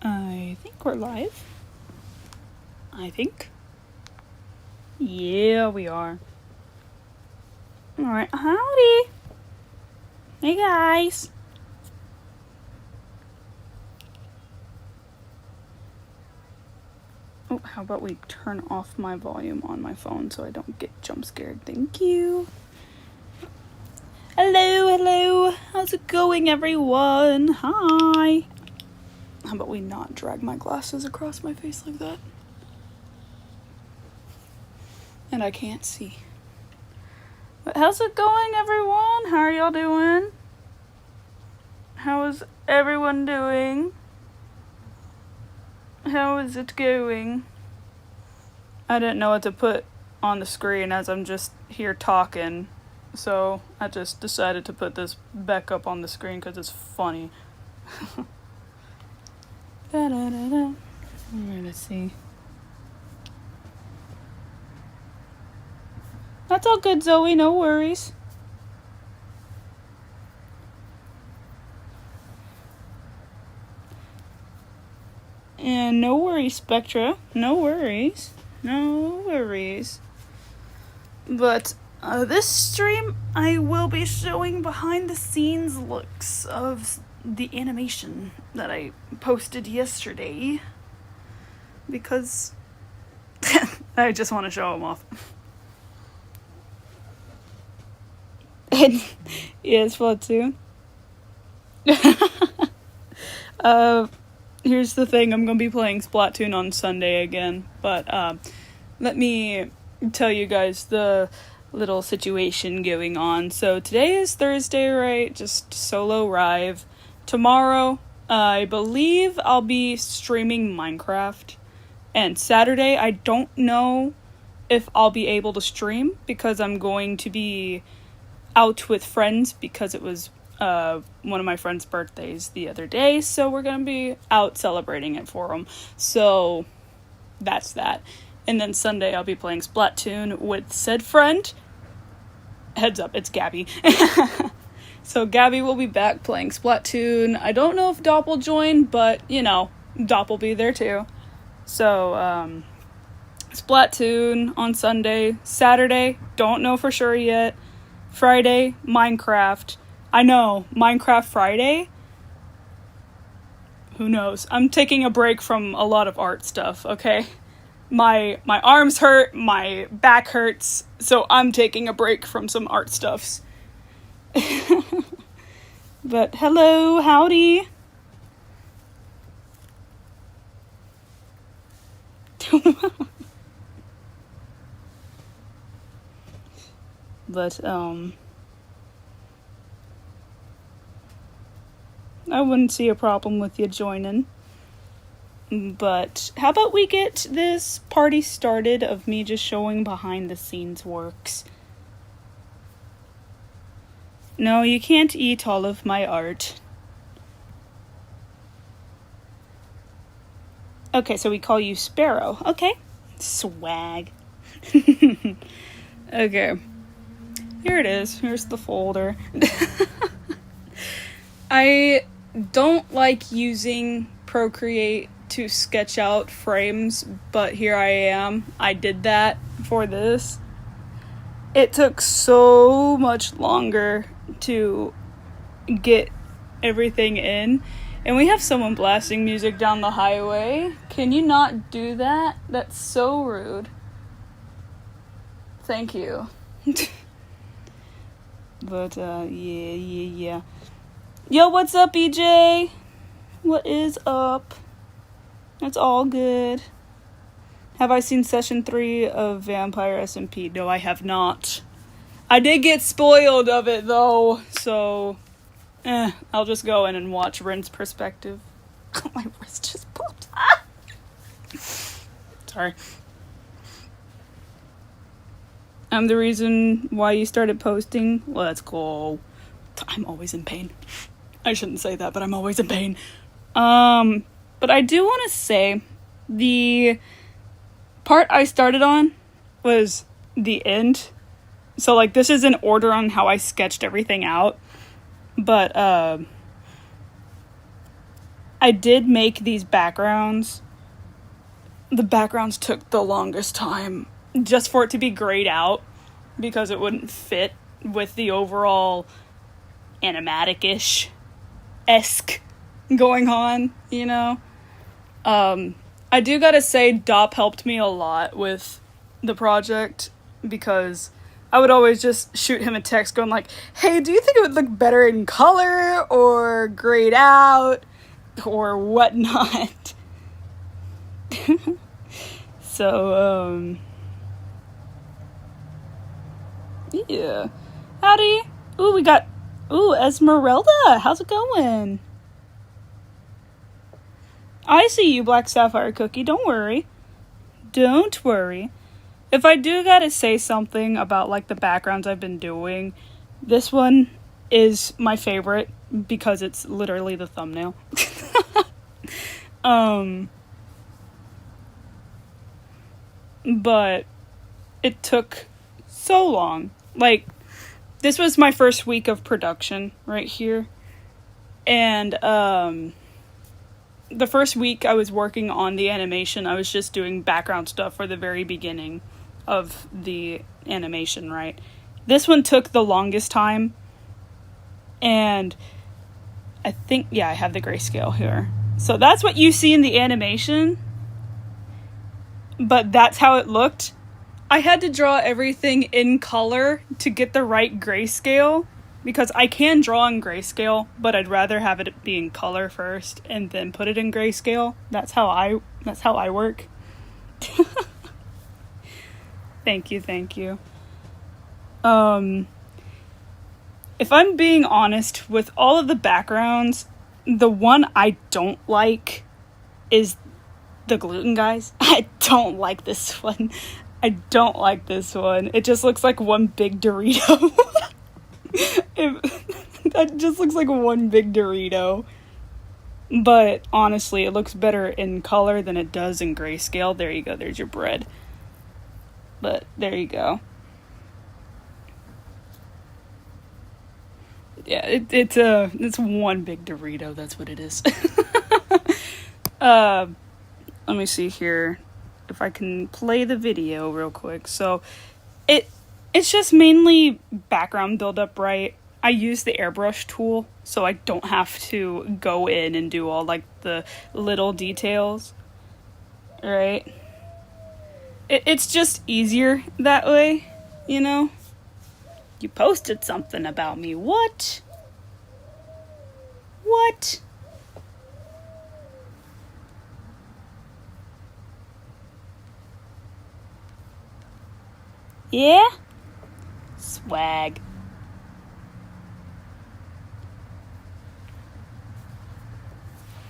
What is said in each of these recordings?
I think we're live. I think. Yeah, we are. Alright, howdy. Hey guys. Oh, how about we turn off my volume on my phone so I don't get jump scared. Thank you. Hello. How's it going, everyone? Hi. How about we not drag my glasses across my face like that? And I can't see. But how's it going, everyone? How are y'all doing? How is everyone doing? How is it going? I didn't know what to put on the screen as I'm just here talking. So I just decided to put this back up on the screen because it's funny. Da-da-da-da. Let's see. That's all good, Zoe. No worries. And no worries, Spectra. No worries. But this stream, I will be showing behind the scenes looks of the animation that I posted yesterday. Because I just want to show them off. And yeah, it's fun too. Here's the thing, I'm gonna be playing Splatoon on Sunday again, but let me tell you guys the little situation going on. So today is Thursday, right? Just solo Ryv. Tomorrow, I believe I'll be streaming Minecraft. And Saturday, I don't know if I'll be able to stream because I'm going to be out with friends because it was one of my friend's birthdays the other day, so we're gonna be out celebrating it for him. So that's that. And then Sunday I'll be playing Splatoon with said friend. Heads up, it's Gabby. So Gabby will be back playing Splatoon. I don't know if Dop will join, but you know, Dop will be there too. So Splatoon on Sunday. Saturday, don't know for sure yet. Friday, Minecraft. I know, Minecraft Friday? Who knows? I'm taking a break from a lot of art stuff, okay? My arms hurt, my back hurts, so I'm taking a break from some art stuffs. But hello, howdy. But, I wouldn't see a problem with you joining. But how about we get this party started of me just showing behind the scenes works? No, you can't eat all of my art. Okay, so we call you Sparrow. Okay. Swag. Okay. Here it is. Here's the folder. I don't like using Procreate to sketch out frames, but here I am. I did that for this. It took so much longer to get everything in. And we have someone blasting music down the highway. Can you not do that? That's so rude. Thank you. But, yeah. Yo, what's up, EJ? What is up? It's all good. Have I seen session 3 of Vampire SMP? No, I have not. I did get spoiled of it, though, so I'll just go in and watch Rin's perspective. My wrist just popped. Ah! Sorry. I'm the reason why you started posting. Let's go. I'm always in pain. I shouldn't say that, but I'm always in pain. But I do want to say the part I started on was the end. So, like, this is in order on how I sketched everything out. But, I did make these backgrounds. The backgrounds took the longest time just for it to be grayed out because it wouldn't fit with the overall animatic-ish-esque going on, you know? I do gotta say, Dop helped me a lot with the project because I would always just shoot him a text going like, hey, do you think it would look better in color or grayed out or whatnot? So, yeah. Howdy. Ooh, we got, Esmeralda. How's it going? I see you, Black Sapphire Cookie. Don't worry. Don't worry. If I do gotta say something about, like, the backgrounds I've been doing, this one is my favorite because it's literally the thumbnail. But it took so long. Like, this was my first week of production right here. And, the first week I was working on the animation, I was just doing background stuff for the very beginning of the animation, right? This one took the longest time, and I think, yeah, I have the grayscale here. So that's what you see in the animation, but that's how it looked. I had to draw everything in color to get the right grayscale, because I can draw in grayscale, but I'd rather have it be in color first and then put it in grayscale. That's how I work. Thank you. If I'm being honest, with all of the backgrounds, the one I don't like is the gluten guys. I don't like this one. It just looks like one big Dorito. That just looks like one big Dorito. But honestly, it looks better in color than it does in grayscale. There you go, there's your bread. But there you go. Yeah, it's one big Dorito, that's what it is. Let me see here if I can play the video real quick. So it's just mainly background buildup, right? I use the airbrush tool, so I don't have to go in and do all, like, the little details, right? It's just easier that way, you know? You posted something about me. What? What? Yeah? Swag.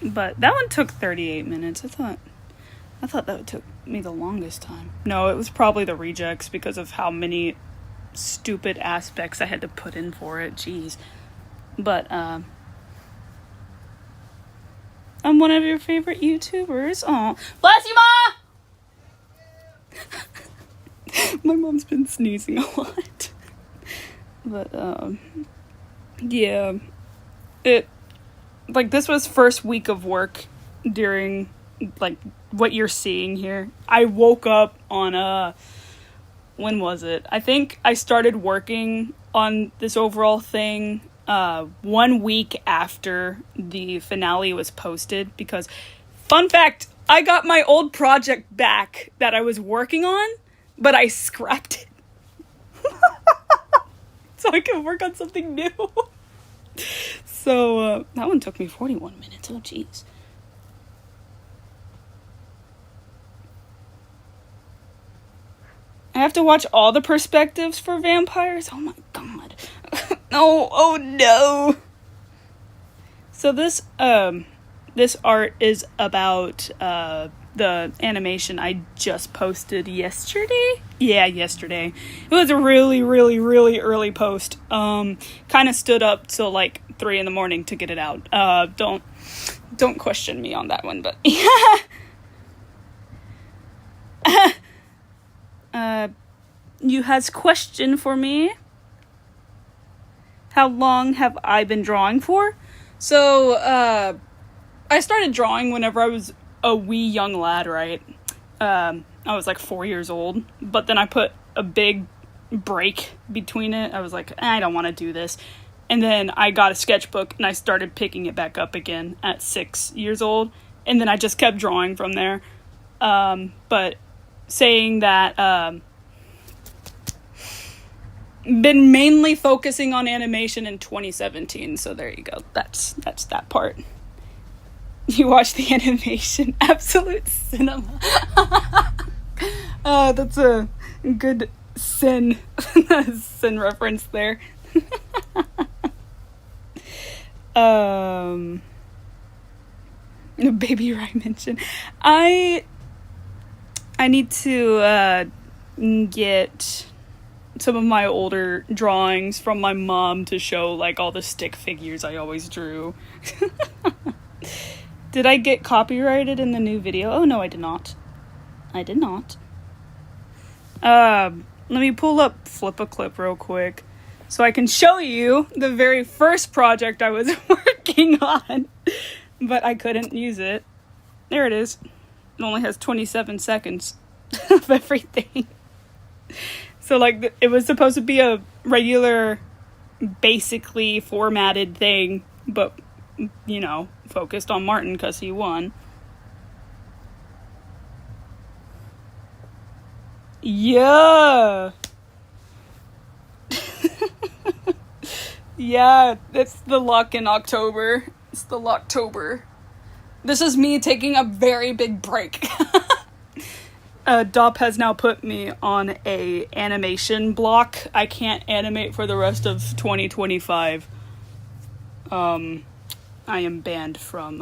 But that one took 38 minutes. I thought that took me the longest time. No, it was probably the rejects because of how many stupid aspects I had to put in for it. Jeez. But, I'm one of your favorite YouTubers. Aw. Bless you, Ma! My mom's been sneezing a lot. But, yeah. This was first week of work during, like, what you're seeing here. I woke up on, when was it? I think I started working on this overall thing, 1 week after the finale was posted, because, fun fact, I got my old project back that I was working on, but I scrapped it. So I can work on something new. So, that one took me 41 minutes. Oh, jeez. I have to watch all the perspectives for vampires? Oh my god. No, oh no. So this art is about, the animation I just posted yesterday. Yeah, yesterday. It was a really, really, really early post. Kind of stood up till like 3 a.m. to get it out. Don't question me on that one, but yeah. You has question for me. How long have I been drawing for? So, I started drawing whenever I was a wee young lad, right? I was like 4 years old, but then I put a big break between it. I was like, I don't want to do this. And then I got a sketchbook and I started picking it back up again at 6 years old. And then I just kept drawing from there. But saying that, been mainly focusing on animation in 2017. So there you go. That's that part. You watch the animation. Absolute cinema. That's a good sin reference there. Baby Rye mention. I need to get some of my older drawings from my mom to show like all the stick figures I always drew. Did I get copyrighted in the new video? Oh no, I did not. Let me pull up Flip a Clip real quick so I can show you the very first project I was working on, but I couldn't use it. There it is. It only has 27 seconds of everything. So like it was supposed to be a regular, basically formatted thing, but you know, focused on Martin because he won. Yeah. Yeah, it's the luck in October. It's the Locktober. This is me taking a very big break. Dop has now put me on a animation block. I can't animate for the rest of 2025. I am banned from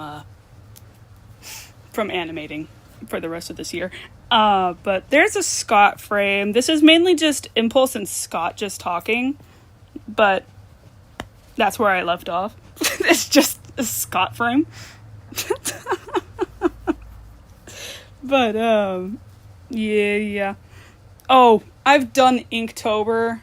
animating for the rest of this year. But there's a Scott frame. This is mainly just Impulse and Scott just talking, but that's where I left off. It's just a Scott frame. But, yeah. Oh, I've done Inktober,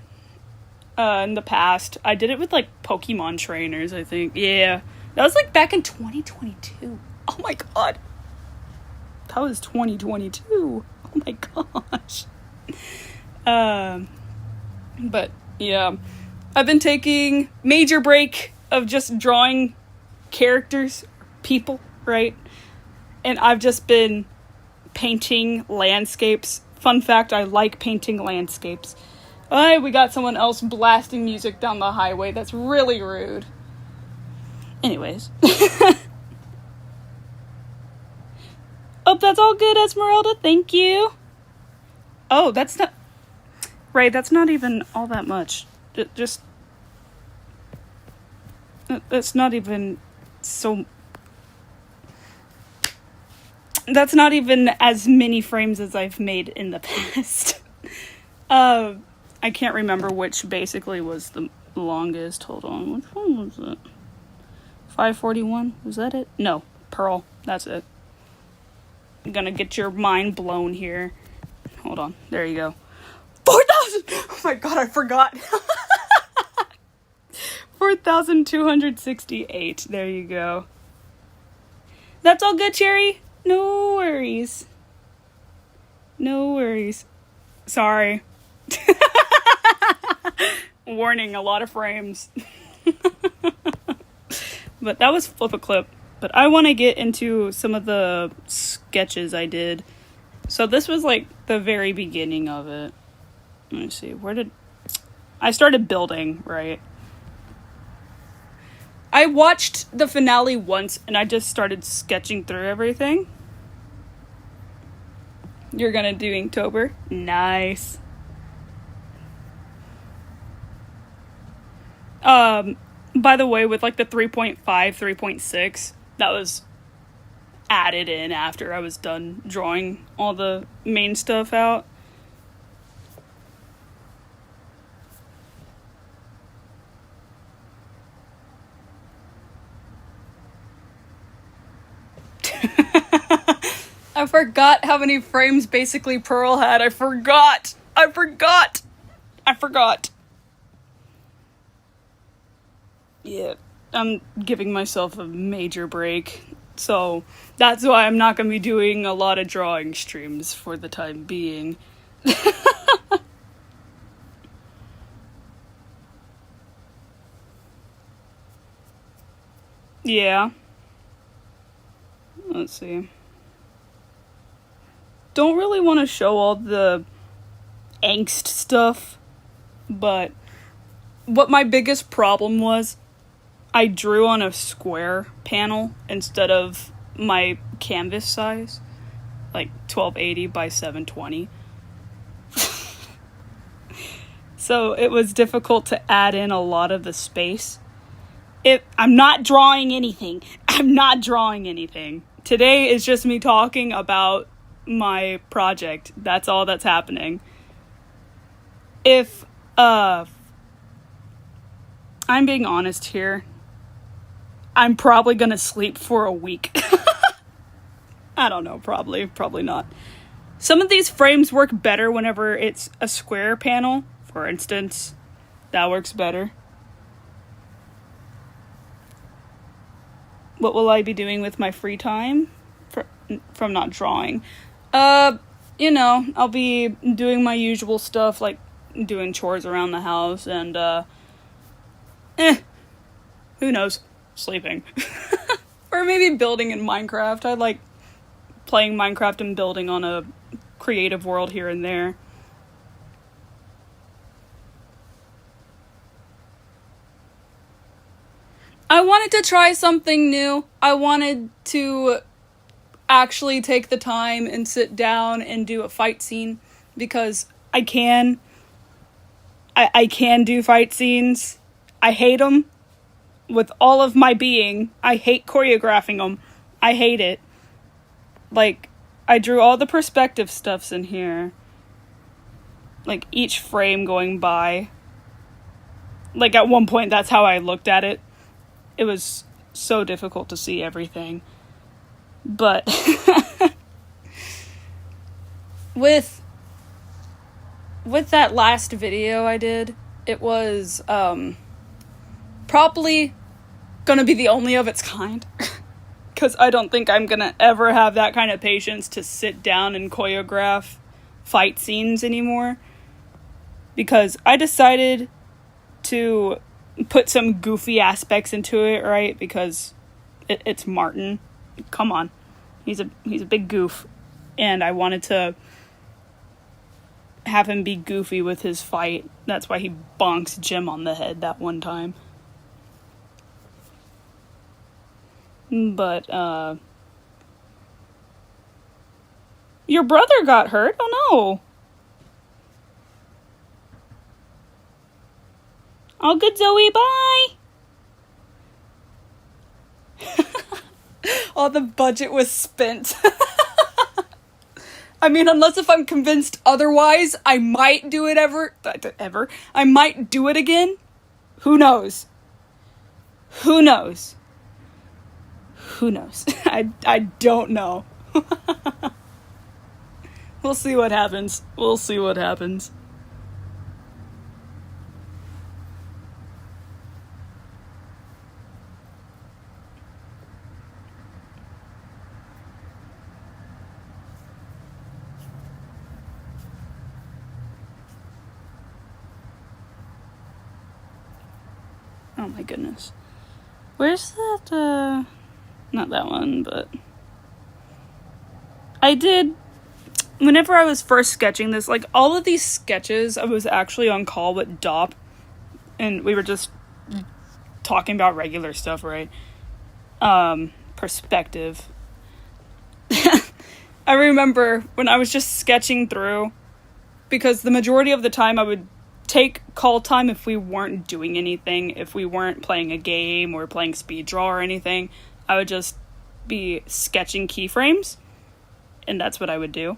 in the past. I did it with, like, Pokemon trainers, I think. Yeah. That was, like, back in 2022. Oh my god. That was 2022. Oh my gosh. But, yeah. I've been taking major break of just drawing characters, people, right? And I've just been painting landscapes. Fun fact, I like painting landscapes. Oh, we got someone else blasting music down the highway. That's really rude. Anyways. Oh, that's all good, Esmeralda. Thank you. Oh, that's not... Right, that's not even all that much. Just... That's not even so... That's not even as many frames as I've made in the past. I can't remember which basically was the longest. Hold on, which one was it? 541? Was that it? No, Pearl. That's it. I'm gonna get your mind blown here. Hold on. There you go. 4,000! Oh my god, I forgot. 4,268. There you go. That's all good, Cherry. No worries. No worries. Sorry. Warning, a lot of frames. But that was Flip a Clip. But I want to get into some of the sketches I did. So this was like the very beginning of it. Let me see. Where did... I started building, right? I watched the finale once and I just started sketching through everything. You're gonna do Inktober? Nice. By the way, with like the 3.5, 3.6, that was added in after I was done drawing all the main stuff out. I forgot how many frames basically Pearl had. I forgot. Yeah, I'm giving myself a major break. So that's why I'm not going to be doing a lot of drawing streams for the time being. Yeah. Let's see. Don't really want to show all the angst stuff, but what my biggest problem was, I drew on a square panel instead of my canvas size, like 1280 by 720. So it was difficult to add in a lot of the space. I'm not drawing anything. I'm not drawing anything. Today is just me talking about my project. That's all that's happening. If I'm being honest here, I'm probably gonna sleep for a week. I don't know, probably not. Some of these frames work better whenever it's a square panel, for instance. That works better. What will I be doing with my free time from not drawing? I'll be doing my usual stuff, like doing chores around the house and, who knows? Sleeping. Or maybe building in Minecraft. I like playing Minecraft and building on a creative world here and there. I wanted to try something new. I wanted to actually take the time and sit down and do a fight scene, because I can do fight scenes. I hate them with all of my being. I hate choreographing them. I hate it. Like, I drew all the perspective stuffs in here. Like, each frame going by. Like, at one point, that's how I looked at it. It was so difficult to see everything. But with that last video I did, it was probably gonna be the only of its kind. Because I don't think I'm gonna ever have that kind of patience to sit down and choreograph fight scenes anymore. Because I decided to put some goofy aspects into it, right? Because it's Martin. Come on. He's a big goof. And I wanted to have him be goofy with his fight. That's why he bonks Jim on the head that one time. But, your brother got hurt? Oh no. All good, Zoe. Bye. All the budget was spent. I mean, unless if I'm convinced otherwise, I might do it ever. I might do it again. Who knows? Who knows? Who knows? I don't know. We'll see what happens. We'll see what happens. Oh my goodness. Where's that, not that one, but I did, whenever I was first sketching this, like, all of these sketches, I was actually on call with Dop, and we were just talking about regular stuff, right? Perspective. I remember when I was just sketching through, because the majority of the time I would take call time if we weren't doing anything, if we weren't playing a game or playing speed draw or anything, I would just be sketching keyframes, and that's what I would do.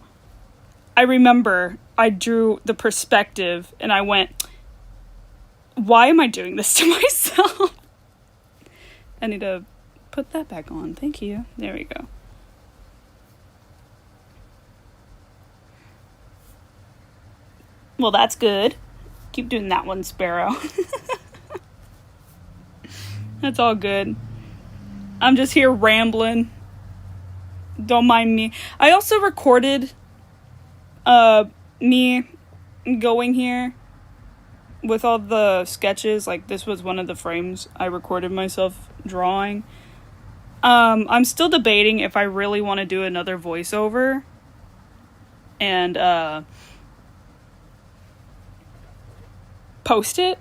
I remember I drew the perspective and I went, why am I doing this to myself? I need to put that back on. Thank you. There we go. Well, that's good. Keep doing that one, Sparrow. That's all good. I'm just here rambling, Don't mind me. I also recorded me going here with all the sketches. Like, this was one of the frames I recorded myself drawing. I'm still debating if I really want to do another voiceover and post it.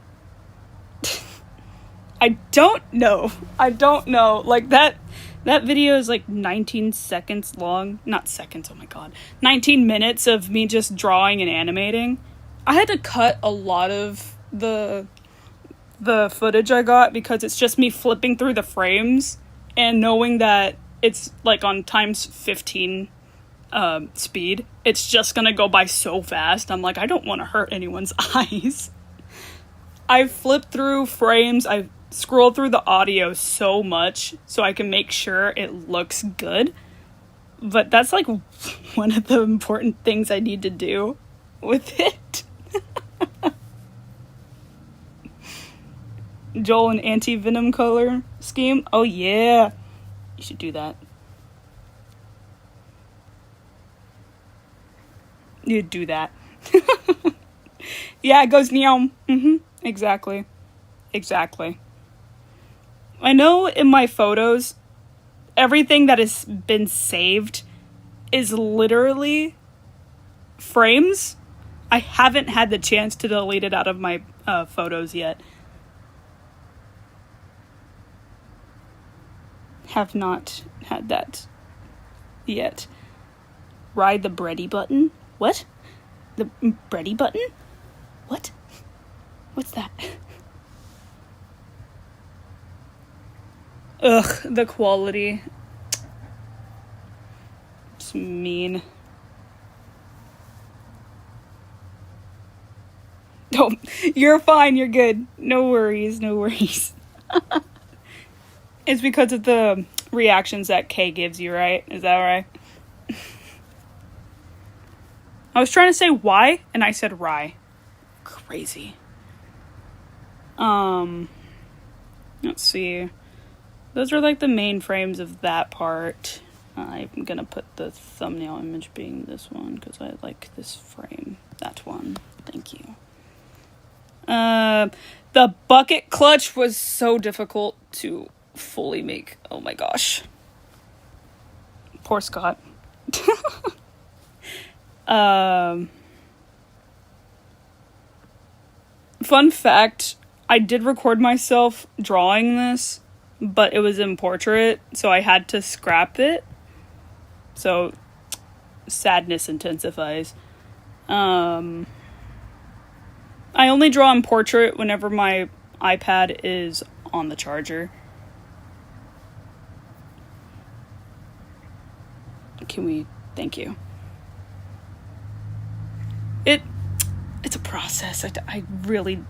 I don't know. Like, that video is like 19 seconds long. Not seconds, oh my god. 19 minutes of me just drawing and animating. I had to cut a lot of the footage I got because it's just me flipping through the frames and knowing that it's like on times 15 speed. It's just gonna go by so fast. I'm like, I don't want to hurt anyone's eyes. I flipped through frames. I scrolled through the audio so much so I can make sure it looks good. But that's like one of the important things I need to do with it. Joel and anti-venom color scheme. Oh yeah. You should do that. You'd do that. Yeah, it goes neon. Exactly. I know in my photos, everything that has been saved is literally frames. I haven't had the chance to delete it out of my photos yet. Have not had that yet. Ride the bready button? What? The bready button? What? What's that? Ugh, the quality. It's mean. Oh, you're fine, you're good. No worries. It's because of the reactions that Kay gives you, right? Is that right? I was trying to say why, and I said rye. Crazy. Let's see. Those are like the main frames of that part. I'm gonna put the thumbnail image being this one because I like this frame. That one. Thank you. The bucket clutch was so difficult to fully make. Oh my gosh. Poor Scott. Fun fact, I did record myself drawing this, but it was in portrait, so I had to scrap it. So, sadness intensifies. I only draw in portrait whenever my iPad is on the charger. Thank you. It's a process. I really...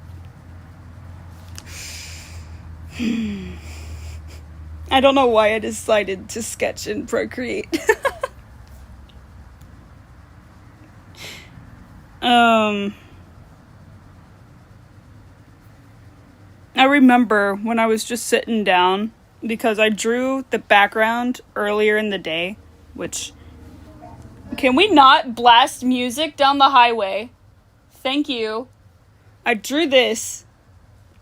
I don't know why I decided to sketch and Procreate. I remember when I was just sitting down, because I drew the background earlier in the day, which... Can we not blast music down the highway? Thank you. I drew this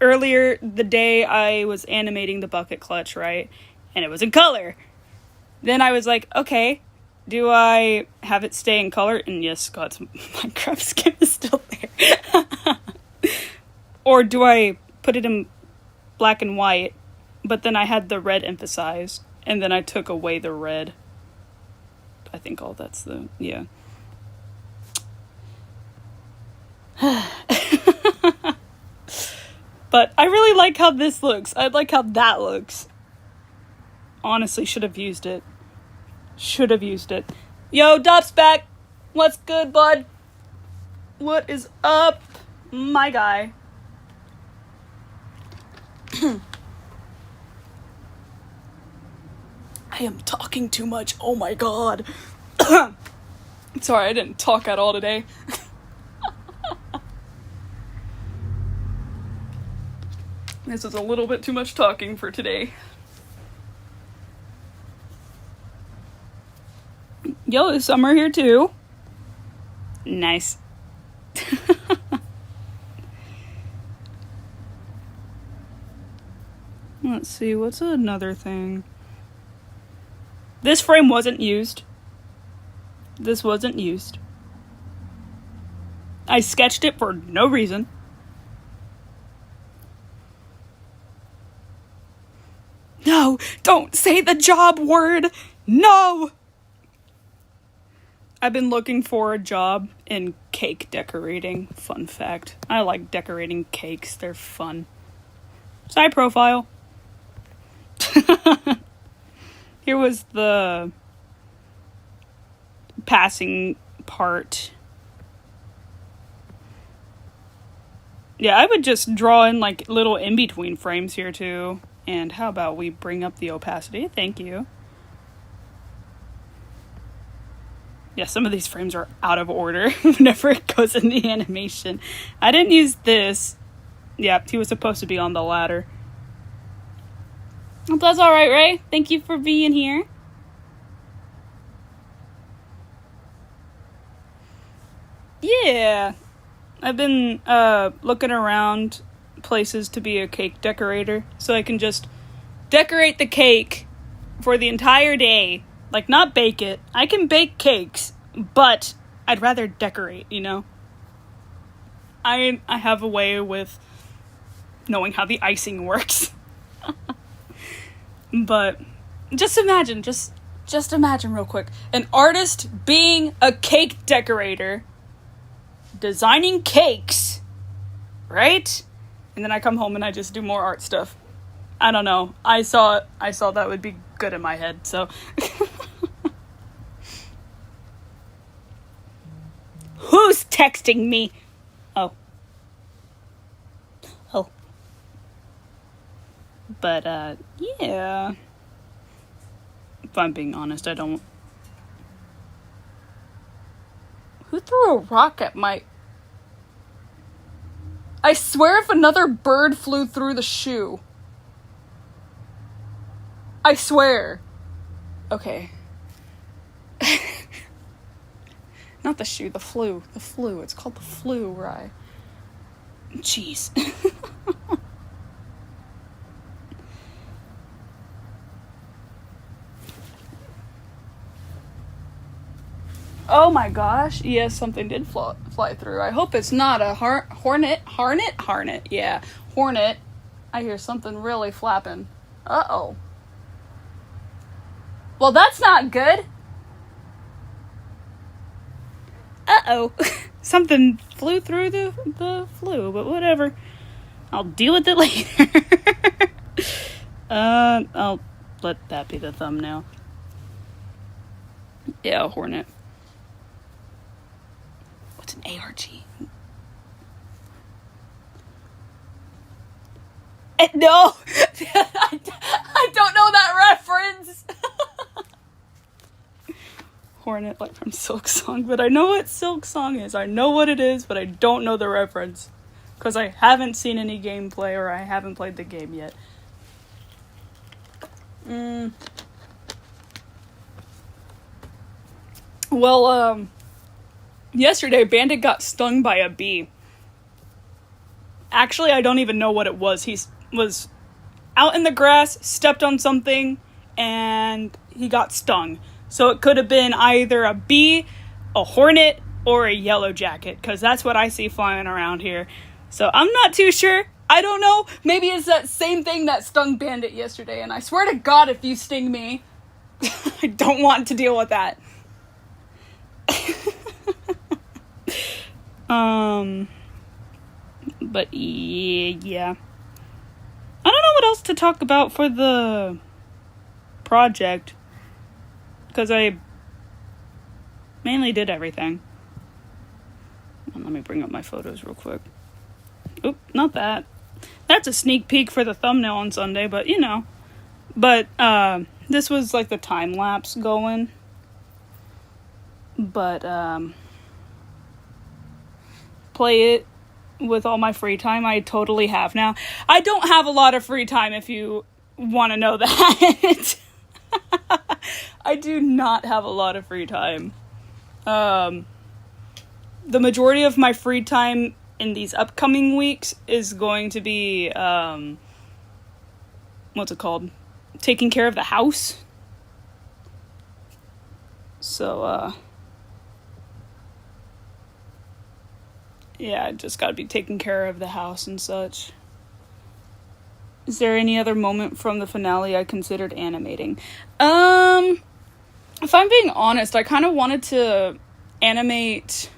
earlier the day I was animating the bucket clutch, right? And it was in color. Then I was like, okay, do I have it stay in color? And yes, Scott's Minecraft skin is still there. Or do I put it in black and white, but then I had the red emphasized, and then I took away the red. I think all that's the, yeah. But I really like how this looks. I like how that looks. Honestly, should have used it. Yo, Dop's back. What's good, bud? What is up, my guy? I am talking too much. Oh my god. Sorry, I didn't talk at all today. This is a little bit too much talking for today. Yo, is summer here too? Nice. Let's see, what's another thing? This frame wasn't used. This wasn't used. I sketched it for no reason. No, don't say the job word. No. I've been looking for a job in cake decorating. Fun fact. I like decorating cakes. They're fun. Side profile. Here was the passing part. Yeah, I would just draw in like little in-between frames here too. And how about we bring up the opacity? Thank you. Yeah, some of these frames are out of order whenever it goes in the animation. I didn't use this. Yeah, he was supposed to be on the ladder. Well, that's alright, Ray. Thank you for being here. Yeah. I've been looking around places to be a cake decorator, so I can just decorate the cake for the entire day. Like, not bake it. I can bake cakes, but I'd rather decorate, you know? I have a way with knowing how the icing works. But just imagine, just imagine real quick. An artist being a cake decorator, designing cakes, right? And then I come home and I just do more art stuff. I don't know. I saw that would be good in my head, so. Who's texting me? Oh. But, yeah. If I'm being honest, I don't. Who threw a rock at my. I swear if another bird flew through the shoe. I swear. Okay. Not the shoe, the flu. The flu. It's called the flu, right? Jeez. Oh my gosh. Yes, something did fly through. I hope it's not a hornet. Yeah, hornet. I hear something really flapping. Uh-oh. Well, that's not good. Uh-oh. Something flew through the flu, but whatever. I'll deal with it later. I'll let that be the thumbnail. Yeah, hornet. What's an ARG? No! I don't know that reference! Hornet, like from Silk Song, but I know what Silk Song is. I know what it is, but I don't know the reference. Because I haven't seen any gameplay, or I haven't played the game yet. Well, yesterday, Bandit got stung by a bee. Actually, I don't even know what it was. He was out in the grass, stepped on something, and he got stung. So it could have been either a bee, a hornet, or a yellow jacket, because that's what I see flying around here. So I'm not too sure. I don't know. Maybe it's that same thing that stung Bandit yesterday, and I swear to God, if you sting me, I don't want to deal with that. But yeah. I don't know what else to talk about for the project, because I mainly did everything. Let me bring up my photos real quick. Oop, not that. That's a sneak peek for the thumbnail on Sunday, but you know. But this was like the time lapse going. But play it with all my free time. I totally have now. I don't have a lot of free time, if you want to know that. I do not have a lot of free time. The majority of my free time in these upcoming weeks is going to be, what's it called? Taking care of the house. So, yeah, I just gotta be taking care of the house and such. Is there any other moment from the finale I considered animating? If I'm being honest, I kind of wanted to animate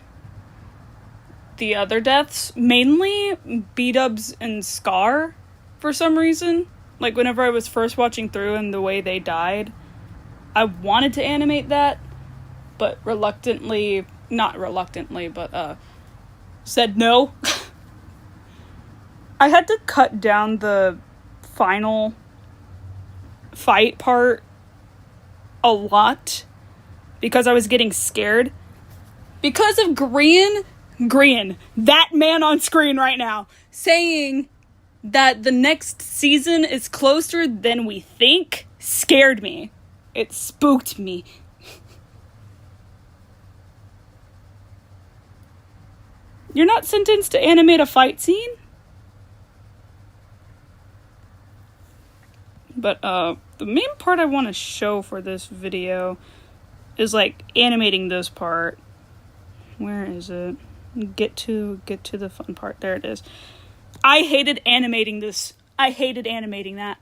the other deaths, mainly B-Dubs and Scar, for some reason. Like, whenever I was first watching through and the way they died, I wanted to animate that, but said no. I had to cut down the final fight part a lot because I was getting scared because of Grian, that man on screen right now, saying that the next season is closer than we think, scared me. It spooked me. You're not sentenced to animate a fight scene? But, the main part I want to show for this video is, like, animating this part. Where is it? Get to the fun part. There it is. I hated animating this. I hated animating that.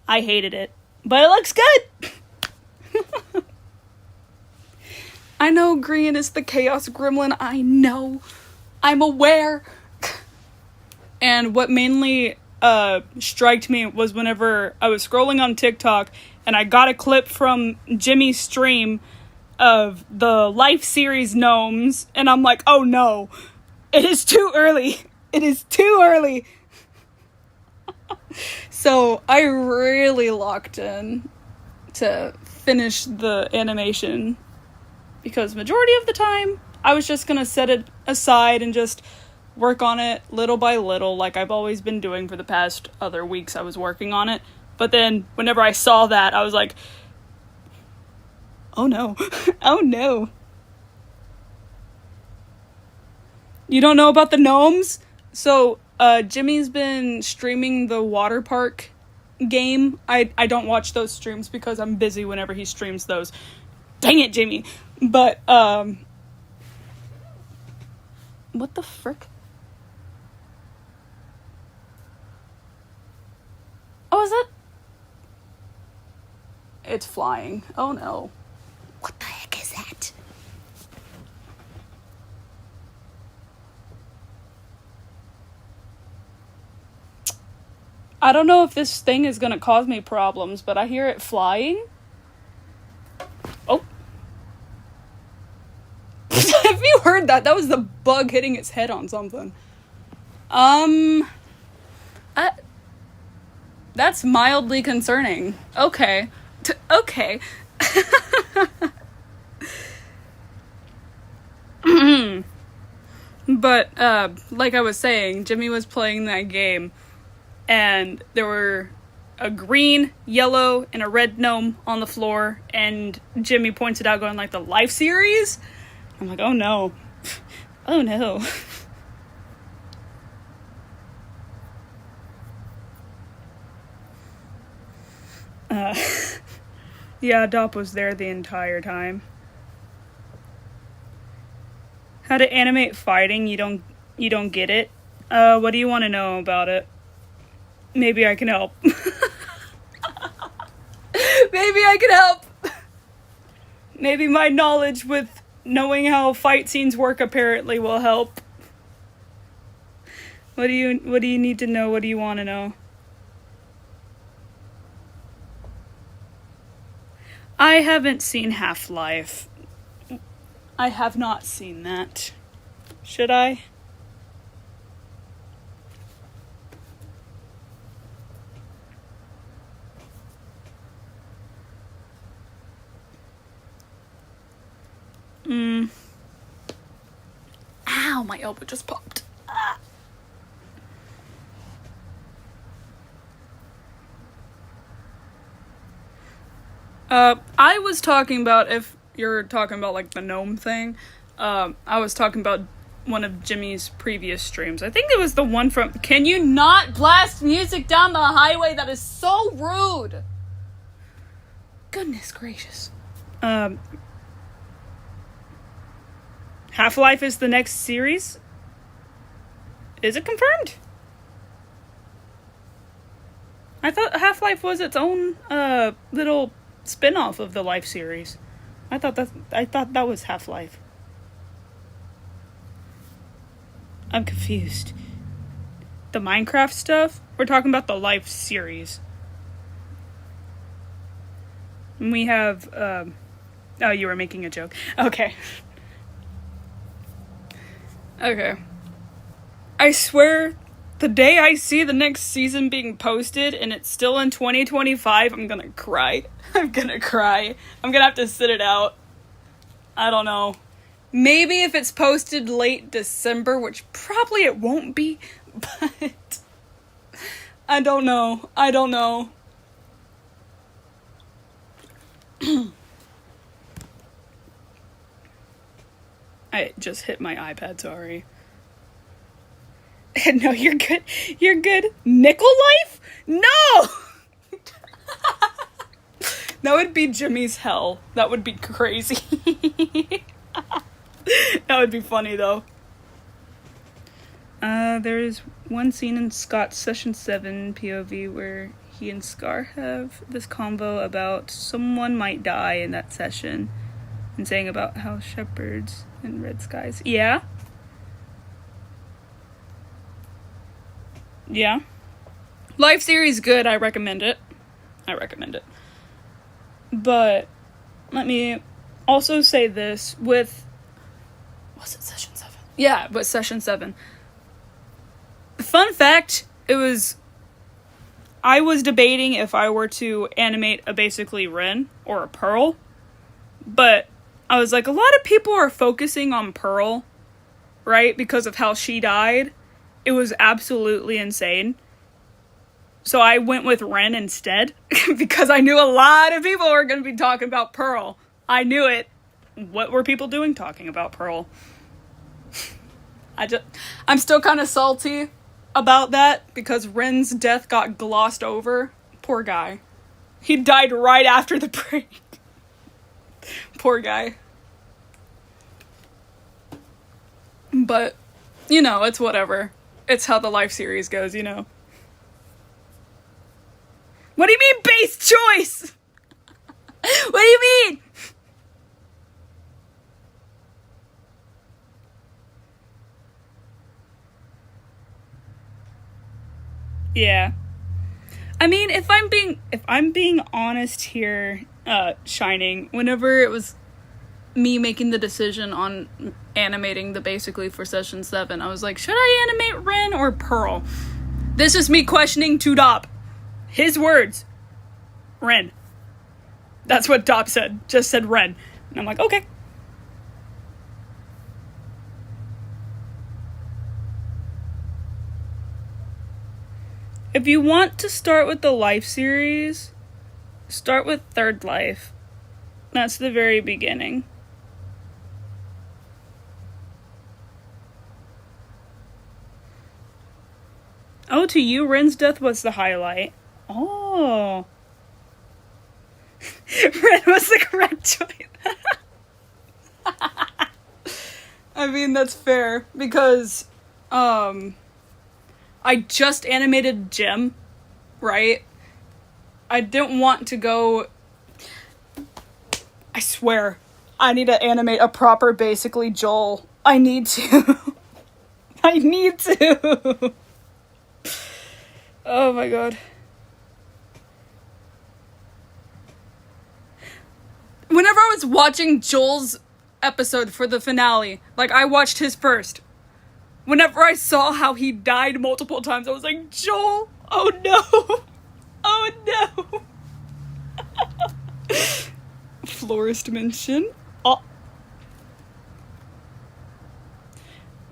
I hated it. But it looks good! I know Grian is the Chaos Gremlin. I know. I'm aware. And what mainly striked me was whenever I was scrolling on TikTok and I got a clip from Jimmy's stream of the Life series gnomes, and I'm like, oh no, it is too early. It is too early. So I really locked in to finish the animation because majority of the time I was just gonna set it aside and just work on it little by little, like I've always been doing for the past other weeks I was working on it. But then whenever I saw that, I was like, oh no. Oh no. You don't know about the gnomes? So, Jimmy's been streaming the water park game. I don't watch those streams because I'm busy whenever he streams those. Dang it, Jimmy. But, what the frick? Oh, is it? It's flying. Oh no. What the heck is that? I don't know if this thing is gonna cause me problems, but I hear it flying. Oh. Have you heard that? That was the bug hitting its head on something. That's mildly concerning. Okay. Okay. But, like I was saying, Jimmy was playing that game, and there were a green, yellow, and a red gnome on the floor, and Jimmy points it out going like, the Life series? I'm like, oh no. Oh no. Yeah, Dop was there the entire time. How to animate fighting, you don't get it? What do you want to know about it? Maybe I can help. Maybe I can help. Maybe my knowledge with knowing how fight scenes work apparently will help. What do you need to know? What do you want to know? I haven't seen Half-Life. I have not seen that. Should I? Ow, my elbow just popped. Ah. I was talking about, if you're talking about, like, the gnome thing, I was talking about one of Jimmy's previous streams. I think it was the one from... Can you not blast music down the highway? That is so rude! Goodness gracious. Half-Life is the next series? Is it confirmed? I thought Half-Life was its own, little spin-off of the Life series. I thought that was Half-Life. I'm confused. The Minecraft stuff? We're talking about the Life series. And we have, oh, you were making a joke. Okay. Okay. I swear, the day I see the next season being posted and it's still in 2025, I'm gonna cry. I'm gonna cry. I'm gonna have to sit it out. I don't know. Maybe if it's posted late December, which probably it won't be, but I don't know. I don't know. I just hit my iPad, sorry. No, you're good. You're good. Nickel Life? No! That would be Jimmy's hell. That would be crazy. That would be funny, though. There's one scene in Scott's Session 7 POV where he and Scar have this convo about someone might die in that session. And saying about how shepherds and red skies. Yeah? Yeah. Life series good, I recommend it. But let me also say this with... Was it Session 7? Yeah, but Session 7. Fun fact, I was debating if I were to animate a basically Ren or a Pearl. But I was like, a lot of people are focusing on Pearl, right? Because of how she died. It was absolutely insane. So I went with Ren instead. Because I knew a lot of people were going to be talking about Pearl. I knew it. What were people doing talking about Pearl? I'm still kind of salty about that. Because Ren's death got glossed over. Poor guy. He died right after the break. Poor guy. But, you know, it's whatever. It's how the Life series goes, you know. What do you mean, base choice? What do you mean? Yeah. I mean, if I'm being honest here, Shining, whenever it was me making the decision on animating the basically for Session 7, I was like, should I animate Ren or Pearl? This is me questioning to Dop. His words. Ren. That's what Dop said. Just said Ren. And I'm like, okay. If you want to start with the Life series, start with Third Life. That's the very beginning. Oh, to you, Ren's death was the highlight. Oh. Ren was the correct choice. I mean, that's fair. Because, I just animated Jim, right? I didn't want to go... I swear, I need to animate a proper, basically, Joel. I need to. I need to. Oh my god. Whenever I was watching Joel's episode for the finale, like, I watched his first. Whenever I saw how he died multiple times, I was like, Joel, oh no. Oh no. Florist dimension. Oh.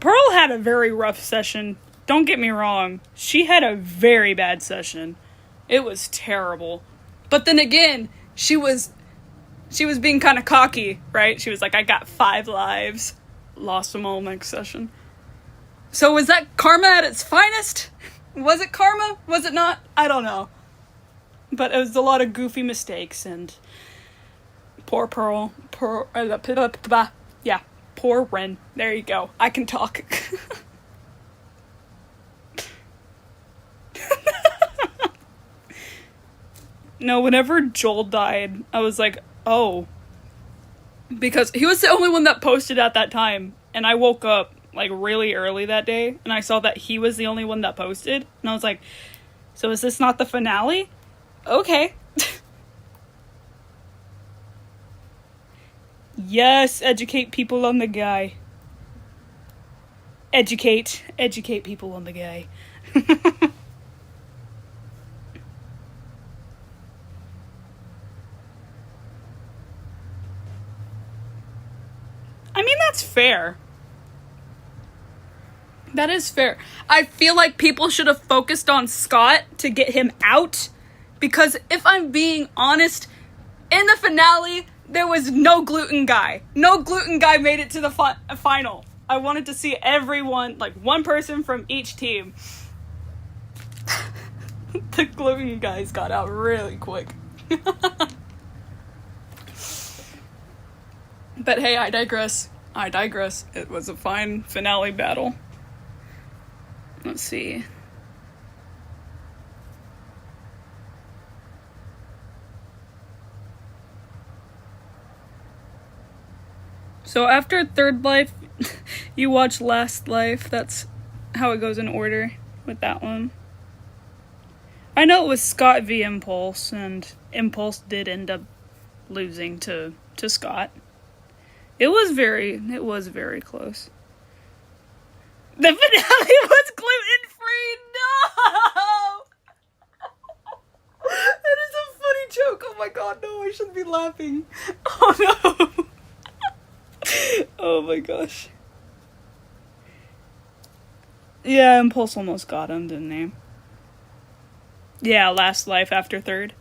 Pearl had a very rough session. Don't get me wrong. She had a very bad session. It was terrible. But then again, she was She was being kind of cocky, right? She was like, I got 5 lives. Lost them all next session. So was that karma at its finest? Was it karma? Was it not? I don't know. But it was a lot of goofy mistakes, and poor Pearl. Yeah, poor Ren. There you go. I can talk. No, whenever Joel died, I was like, oh. Because he was the only one that posted at that time. And I woke up, like, really early that day, and I saw that he was the only one that posted. And I was like, so is this not the finale? Okay. Yes, educate people on the guy. Educate people on the guy. I mean, that's fair. That is fair. I feel like people should have focused on Scott to get him out. Because if I'm being honest, in the finale, there was no gluten guy. No gluten guy made it to the final. I wanted to see everyone, like one person from each team. The gluten guys got out really quick. But hey, I digress. It was a fine finale battle. Let's see. So after Third Life, you watch Last Life. That's how it goes in order with that one. I know it was Scott v. Impulse, and Impulse did end up losing to Scott. It was very close. The finale was gluten-free. No! That is a funny joke. Oh my god, no, I shouldn't be laughing. Oh no. Oh my gosh. Yeah, Impulse almost got him, didn't he? Yeah, Last Life after Third.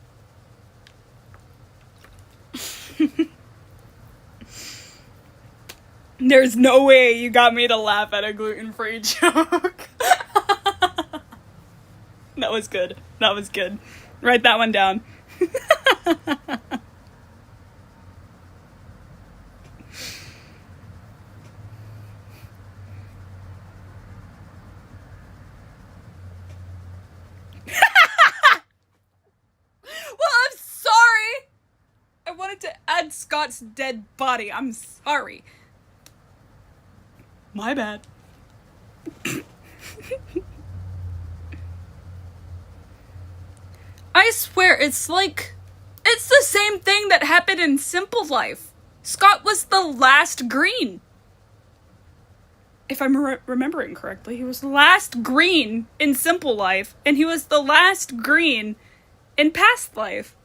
There's no way you got me to laugh at a gluten-free joke. That was good. Write that one down. Well, I'm sorry. I wanted to add Scott's dead body. I'm sorry. My bad. I swear, it's the same thing that happened in Simple Life. Scott was the last green. If I'm remembering correctly, he was the last green in Simple Life, and he was the last green in Past Life.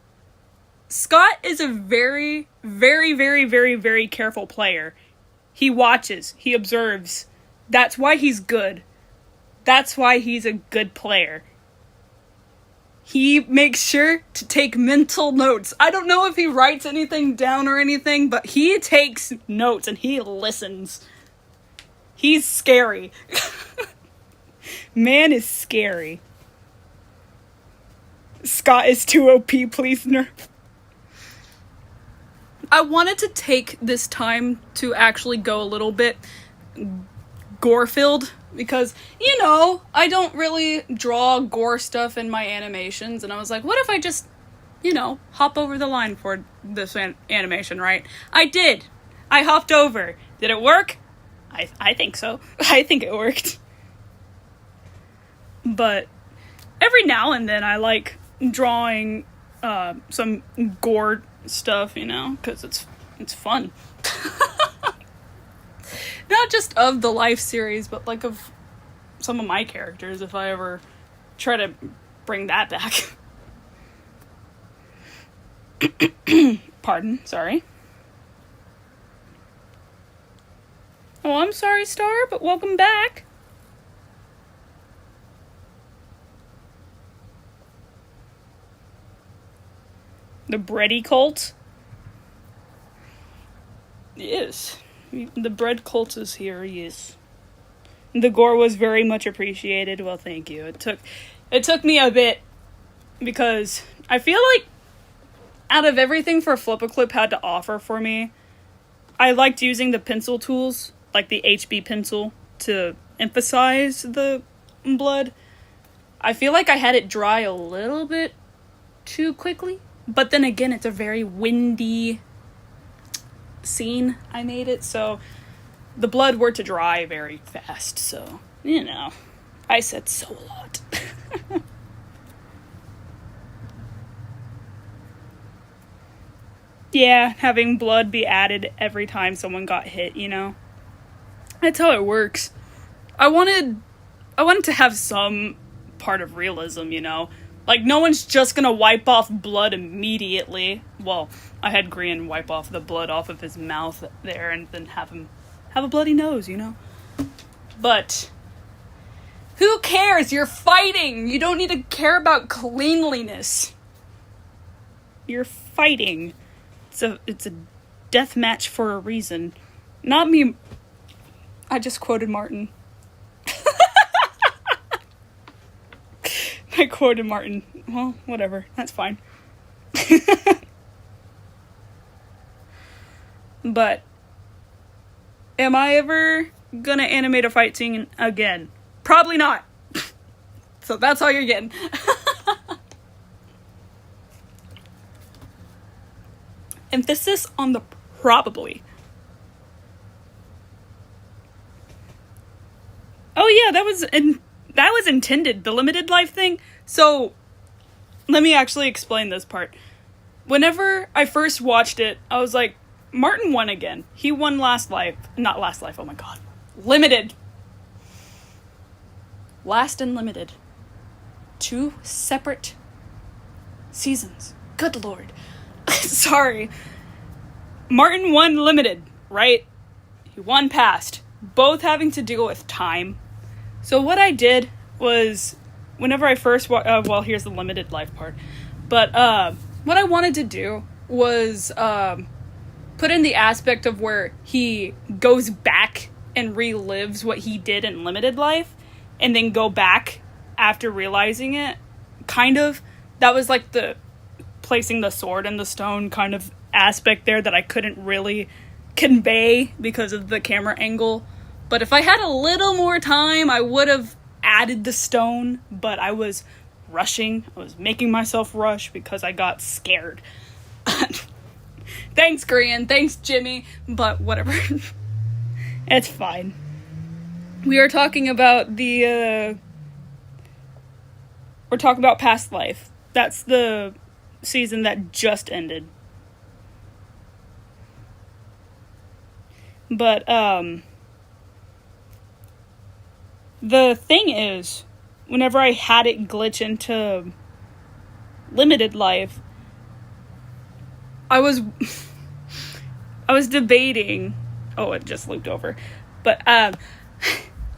Scott is a very, very, very, very, very careful player. He watches. He observes. That's why he's good. That's why he's a good player. He makes sure to take mental notes. I don't know if he writes anything down or anything, but he takes notes and he listens. He's scary. Man is scary. Scott is too OP, please nerf. I wanted to take this time to actually go a little bit gore-filled because, I don't really draw gore stuff in my animations, and I was like, what if I just, hop over the line for this animation, right? I did. I hopped over. Did it work? I think so. I think it worked. But every now and then I like drawing some gore stuff, because it's fun. Not just of the Life series, but like of some of my characters, if I ever try to bring that back. Pardon, sorry. Oh, I'm sorry, Star, but welcome back. The Bready cult? Yes. The bread cult is here, yes. The gore was very much appreciated. Well, thank you. It took me a bit, because I feel like out of everything Flip-A-Clip had to offer for me, I liked using the pencil tools, like the HB pencil, to emphasize the blood. I feel like I had it dry a little bit too quickly, but then again, it's a very windy scene I made it, so the blood were to dry very fast, so, you know, I said so a lot. Yeah, having blood be added every time someone got hit, you know? That's how it works. I wanted to have some part of realism, you know? Like, no one's just gonna wipe off blood immediately. Well, I had Grian wipe off the blood off of his mouth there and then have him have a bloody nose, you know? But who cares? You're fighting! You don't need to care about cleanliness. You're fighting. It's a death match for a reason. Not me. I just quoted Martin. I quoted Martin. Well, whatever. That's fine. But am I ever gonna animate a fight scene again? Probably not. So that's all you're getting. Emphasis on the probably. Oh yeah, that was intended, the limited life thing. So let me actually explain this part. Whenever I first watched it, I was like, Martin won again. He won Last Life. Not Last Life, oh my god. Limited. Last and Limited. 2 separate seasons. Good lord. Sorry. Martin won Limited, right? He won Past. Both having to deal with time. So what I did was, whenever I first well, here's the limited life part. But what I wanted to do was put in the aspect of where he goes back and relives what he did in limited life, and then go back after realizing it. Kind of. That was like the placing the sword in the stone kind of aspect there that I couldn't really convey because of the camera angle. But if I had a little more time, I would have added the stone, but I was rushing. I was making myself rush because I got scared. Thanks, Grian. Thanks, Jimmy. But whatever. It's fine. We are talking about we're talking about Past Life. That's the season that just ended. But, the thing is, whenever I had it glitch into limited life, I was debating, oh, it just looped over, but, I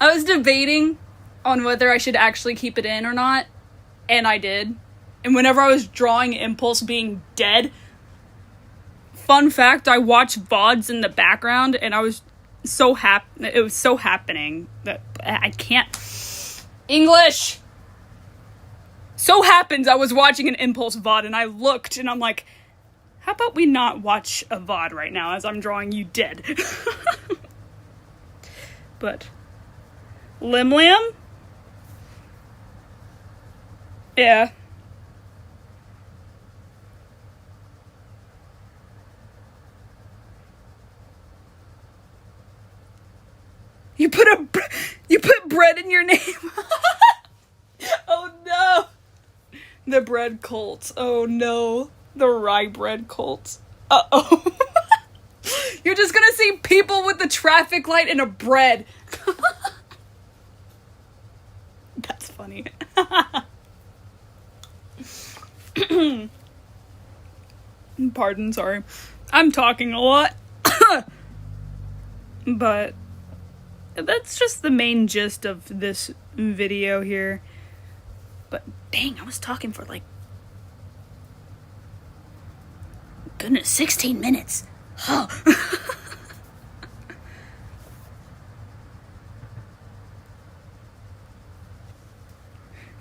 was debating on whether I should actually keep it in or not, and I did. And whenever I was drawing Impulse being dead, fun fact, I watched VODs in the background, and I was so it was so happening that I can't English. So happens I was watching an Impulse VOD, and I looked, and I'm like, how about we not watch a VOD right now as I'm drawing you dead? But Lim Lim? Yeah. You put bread in your name. Oh no. The bread cult. Oh no. The rye bread cult. Uh-oh. You're just gonna see people with the traffic light and a bread. That's funny. Pardon, sorry. I'm talking a lot. But that's just the main gist of this video here. But dang, I was talking for like, goodness, 16 minutes. Oh.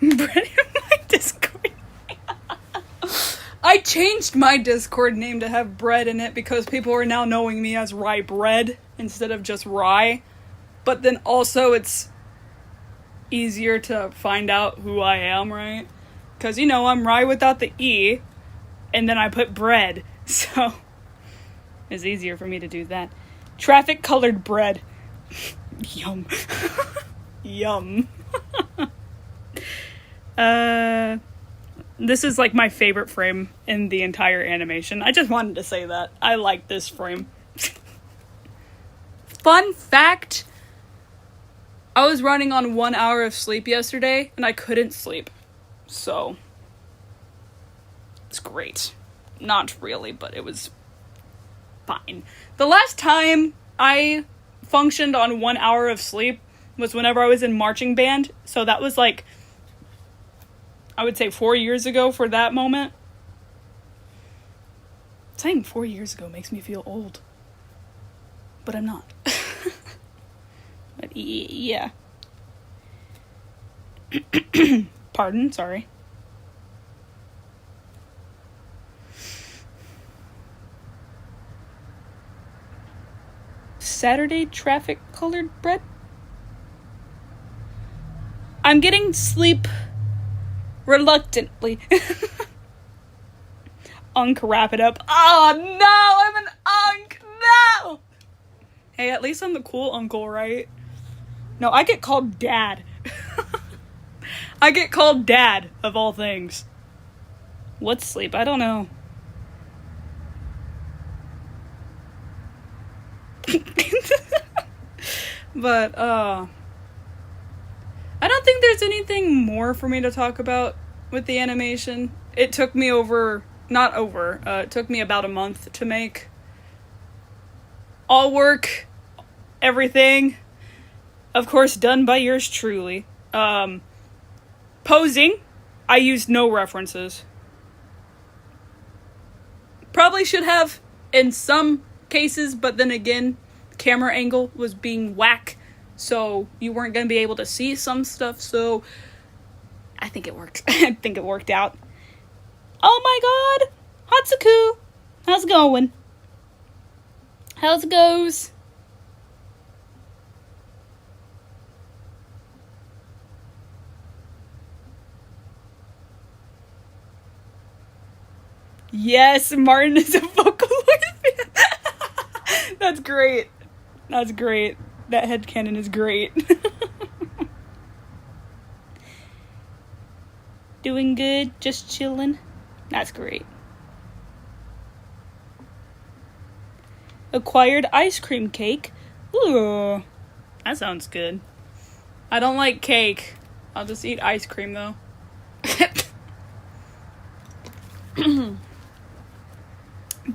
Bread in my Discord. I changed my Discord name to have bread in it because people are now knowing me as Rye Bread instead of just Rye. But then also it's easier to find out who I am, right? Because, you know, I'm Rye without the E, and then I put bread. So it's easier for me to do that. Traffic colored bread. Yum. Yum. This is like my favorite frame in the entire animation. I just wanted to say that. I like this frame. Fun fact, I was running on 1 hour of sleep yesterday and I couldn't sleep. So it's great. Not really, but it was fine. The last time I functioned on 1 hour of sleep was whenever I was in marching band. So that was like, I would say 4 years ago for that moment. Saying 4 years ago makes me feel old. But I'm not. But yeah. Pardon, sorry. Saturday traffic colored bread? I'm getting sleep reluctantly. Unk, wrap it up. Oh no, I'm an unk, no! Hey, at least I'm the cool uncle, right? No, I get called dad. I get called dad, of all things. What's sleep? I don't know. But, I don't think there's anything more for me to talk about with the animation. It took me it took me about a month to make. All work, everything, of course, done by yours truly. Posing, I used no references. Probably should have in some cases, but then again, camera angle was being whack, so you weren't going to be able to see some stuff, so I think it worked. I think it worked out. Oh my god! Hatsuku! How's it going? How's it goes? Yes, Martin is a Vocaloid fan. That's great. That's great. That headcanon is great. Doing good, just chilling. That's great. Acquired ice cream cake. Ooh, that sounds good. I don't like cake. I'll just eat ice cream though.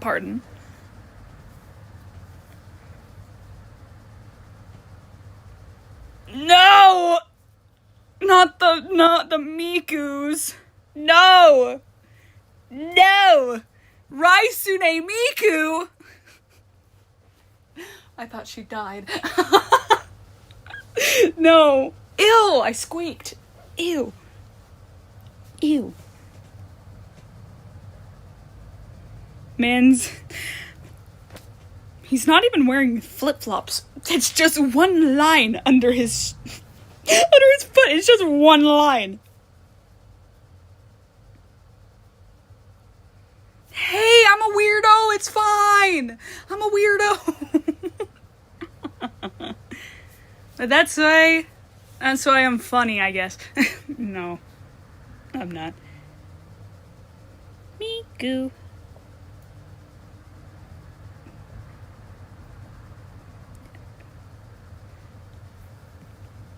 Pardon. No! Not the Mikus. No! No! Raisune Miku! I thought she died. No. Ew! I squeaked. Ew. Ew. He's not even wearing flip-flops. It's just one line under his foot. It's just one line. Hey, I'm a weirdo. It's fine. I'm a weirdo. But that's why I'm funny, I guess. No, I'm not. Miku.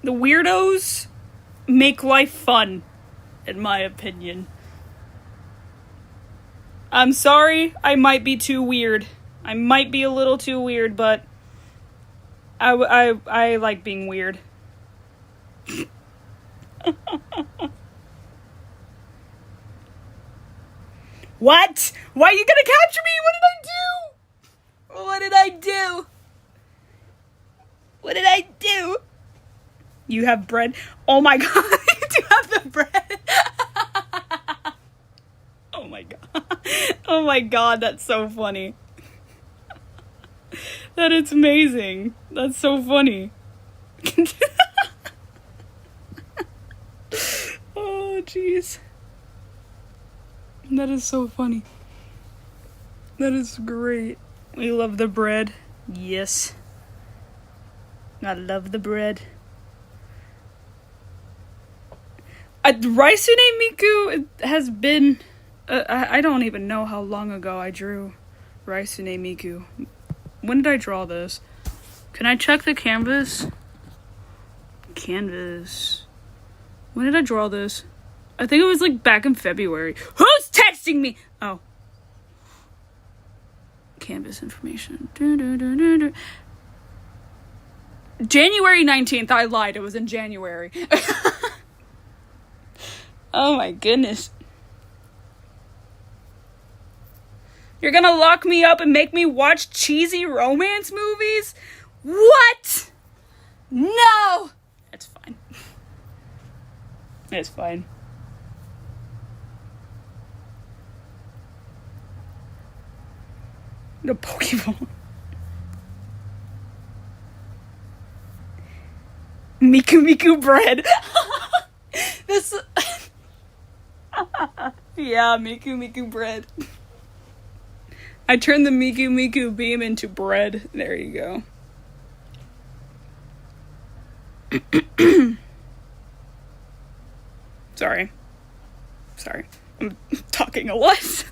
The weirdos make life fun, in my opinion. I'm sorry, I might be too weird. I might be a little too weird, but I like being weird. What? Why are you gonna capture me? What did I do? What did I do? What did I do? You have bread? Oh my god, you do have the bread. Oh my god, that's so funny. That is amazing. That's so funny. Oh, jeez. That is so funny. That is great. We love the bread. Yes. I love the bread. Raisune Miku has been... I don't even know how long ago I drew Raisune Miku. When did I draw this? Can I check the canvas? Canvas. When did I draw this? I think it was like back in February. Who's texting me? Oh. Canvas information. January 19th. I lied. It was in January. Oh my goodness. You're gonna lock me up and make me watch cheesy romance movies? What? No! It's fine. It's fine. The Pokeball. Miku Miku bread. This... Yeah, Miku Miku bread. I turned the Miku Miku beam into bread. There you go. Sorry. I'm talking a lot.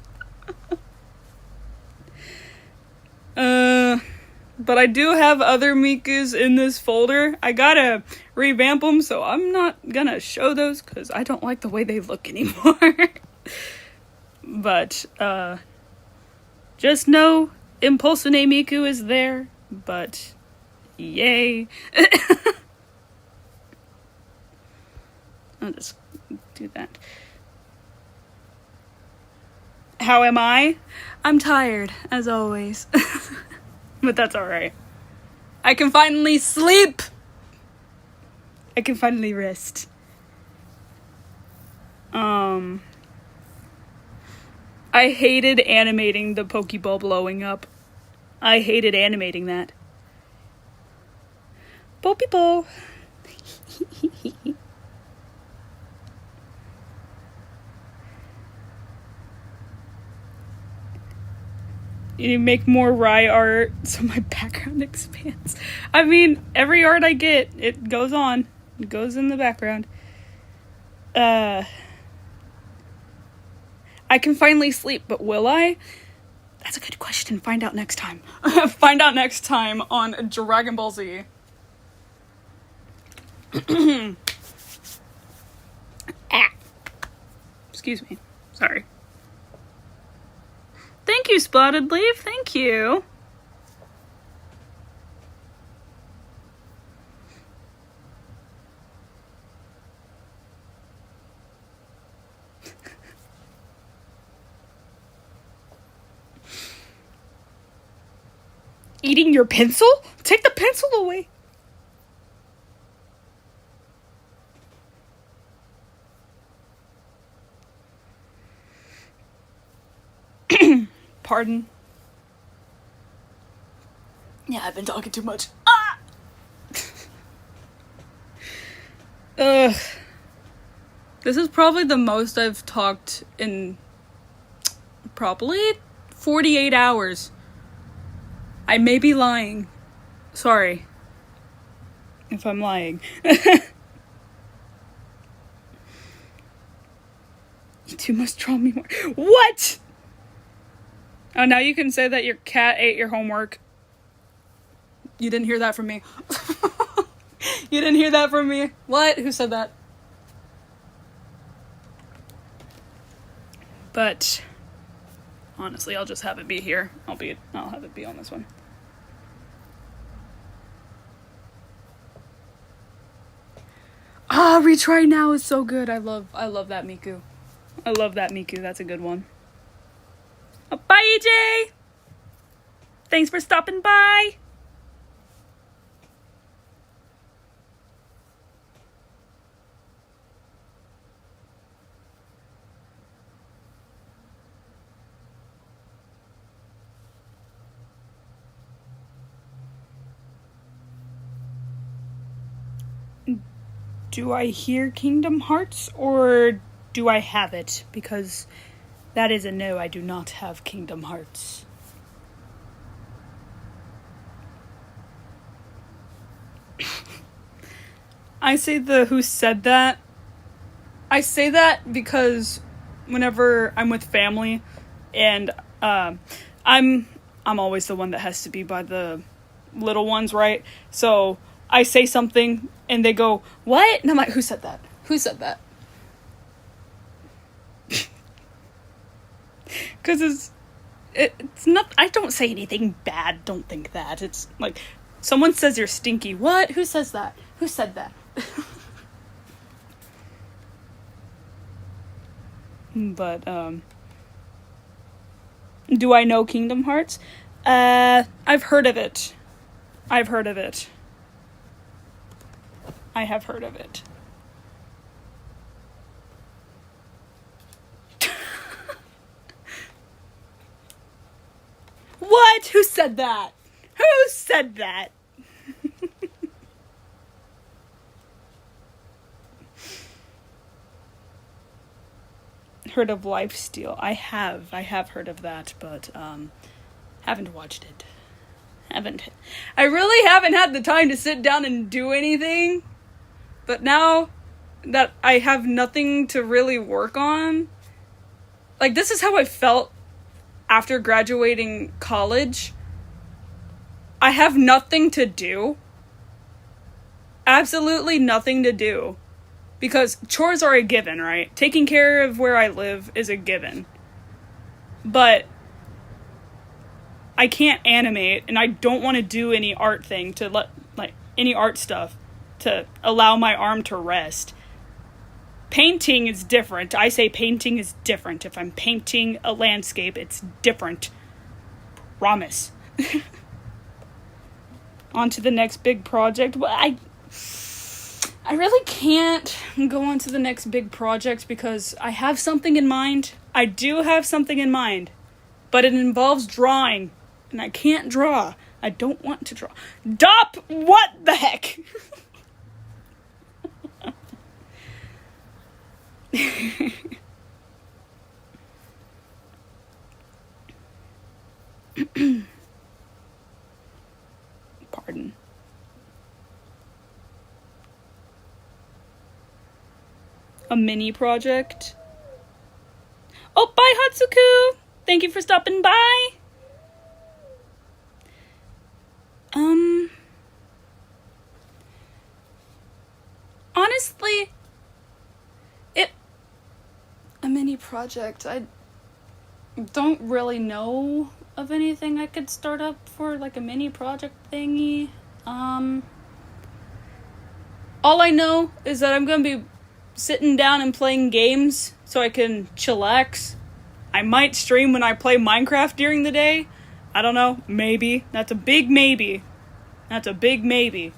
But I do have other Mikus in this folder. I gotta revamp them, so I'm not gonna show those because I don't like the way they look anymore. But, just know Impulsine Miku is there, but yay. I'll just do that. How am I? I'm tired, as always. But that's alright. I can finally sleep! I can finally rest. I hated animating the Pokeball blowing up. I hated animating that. Pokeball. You need to make more Rai art so my background expands. I mean, every art I get, it goes on. It goes in the background. I can finally sleep, but will I? That's a good question. Find out next time. Find out next time on Dragon Ball Z. Ah. Excuse me. Sorry. Thank you, Spotted Leaf. Thank you. Eating your pencil? Take the pencil away. Pardon. Yeah, I've been talking too much. Ah! Ugh. This is probably the most I've talked in probably 48 hours. I may be lying. Sorry. If I'm lying. You two must draw me more. What? Oh, now you can say that your cat ate your homework. You didn't hear that from me. You didn't hear that from me. What? Who said that? But honestly, I'll just have it be here. I'll have it be on this one. Ah, Retry Now is so good. I love that Miku. I love that Miku. That's a good one. Oh, bye, EJ! Thanks for stopping by! Do I hear Kingdom Hearts or do I have it? Because that is a no, I do not have Kingdom Hearts. I say the who said that. I say that because whenever I'm with family and I'm always the one that has to be by the little ones, right? So I say something and they go, "What?" And I'm like, "Who said that? Who said that?" Because it's not, I don't say anything bad, don't think that. It's like, someone says you're stinky. What? Who says that? Who said that? But, do I know Kingdom Hearts? I've heard of it. I've heard of it. I have heard of it. What? Who said that? Who said that? Heard of RyvStream? I have heard of that, but haven't watched it. I really haven't had the time to sit down and do anything. But now that I have nothing to really work on, like, this is how I felt after graduating college. I have nothing to do. Absolutely nothing to do. Because chores are a given, right? Taking care of where I live is a given. But I can't animate, and I don't want to do any art thing any art stuff to allow my arm to rest. Painting is different. I say painting is different. If I'm painting a landscape, it's different. Promise. On to the next big project. Well, I really can't go on to the next big project because I have something in mind. I do have something in mind. But it involves drawing. And I can't draw. I don't want to draw. Stop! What the heck? Pardon. A mini project. Oh, bye, Hatsuku! Thank you for stopping by. Honestly, a mini project, I don't really know of anything I could start up for, like, a mini project thingy. All I know is that I'm gonna be sitting down and playing games so I can chillax. I might stream when I play Minecraft during the day. I don't know. Maybe. That's a big maybe. That's a big maybe.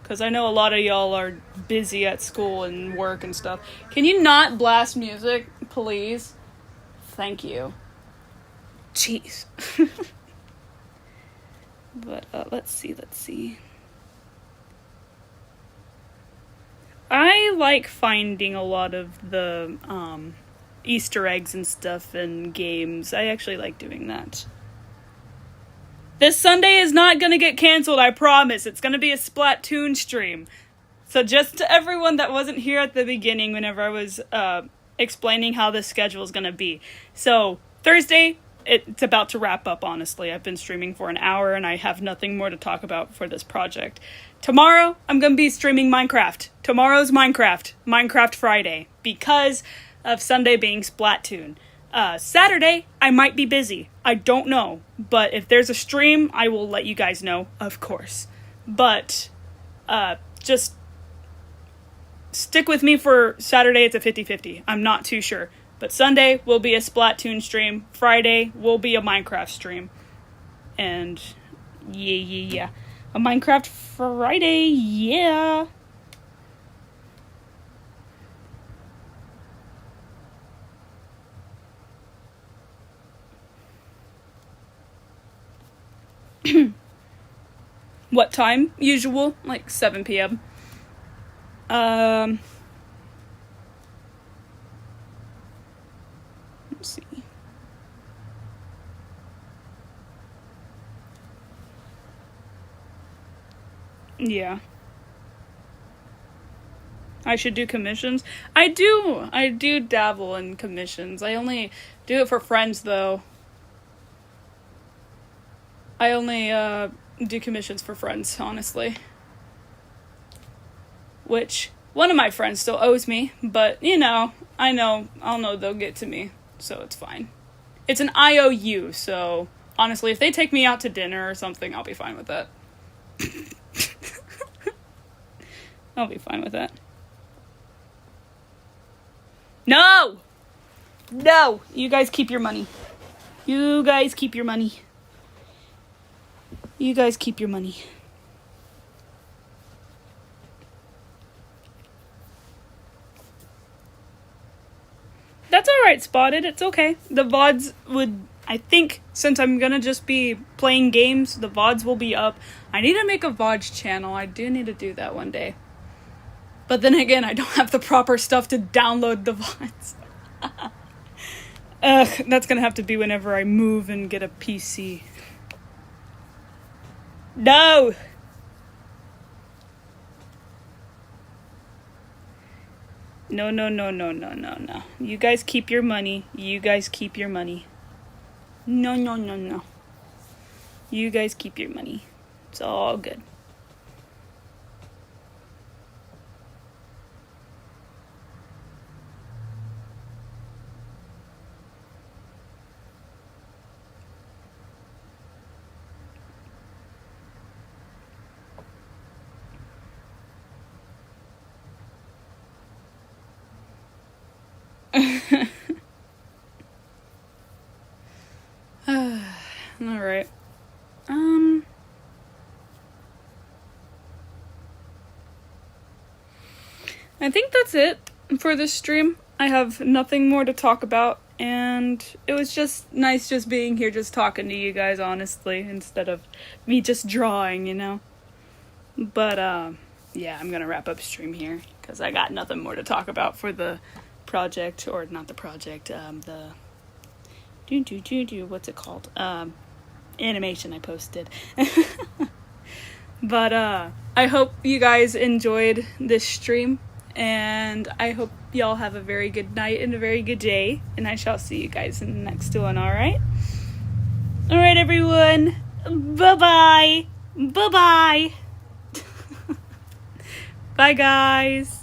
Because I know a lot of y'all are busy at school and work and stuff. Can you not blast music, please? Thank you. Jeez. But, let's see. I like finding a lot of the, Easter eggs and stuff in games. I actually like doing that. This Sunday is not gonna get canceled, I promise. It's gonna be a Splatoon stream. So just to everyone that wasn't here at the beginning whenever I was explaining how this schedule is gonna be. So Thursday, it's about to wrap up, honestly. I've been streaming for an hour and I have nothing more to talk about for this project. Tomorrow, I'm gonna be streaming Minecraft. Tomorrow's Minecraft Friday, because of Sunday being Splatoon. Saturday, I might be busy. I don't know. But if there's a stream, I will let you guys know, of course. But, just stick with me for Saturday. It's a 50-50. I'm not too sure. But Sunday will be a Splatoon stream. Friday will be a Minecraft stream. And, yeah. A Minecraft Friday, yeah. What time? Usual, like 7 p.m. Let's see. Yeah. I should do commissions. I do dabble in commissions. I only do it for friends, though. I only do commissions for friends, honestly. Which one of my friends still owes me, but I'll know they'll get to me, so it's fine. It's an IOU, so honestly, if they take me out to dinner or something, I'll be fine with that. I'll be fine with that. No! No! You guys keep your money. You guys keep your money. You guys keep your money. That's alright, Spotted. It's okay. The VODs would... I think, since I'm gonna just be playing games, the VODs will be up. I need to make a VODs channel. I do need to do that one day. But then again, I don't have the proper stuff to download the VODs. That's gonna have to be whenever I move and get a PC. No! No. You guys keep your money. You guys keep your money. No. You guys keep your money. It's all good. All right. I think that's it for this stream. I have nothing more to talk about, and it was just nice just being here, just talking to you guys, honestly, instead of me just drawing, But, yeah, I'm gonna wrap up stream here, because I got nothing more to talk about for the project, or not the project, what's it called? Animation I posted. But, I hope you guys enjoyed this stream, and I hope y'all have a very good night and a very good day, and I shall see you guys in the next one, alright? Alright, everyone. Bye-bye. Bye-bye. Bye, guys.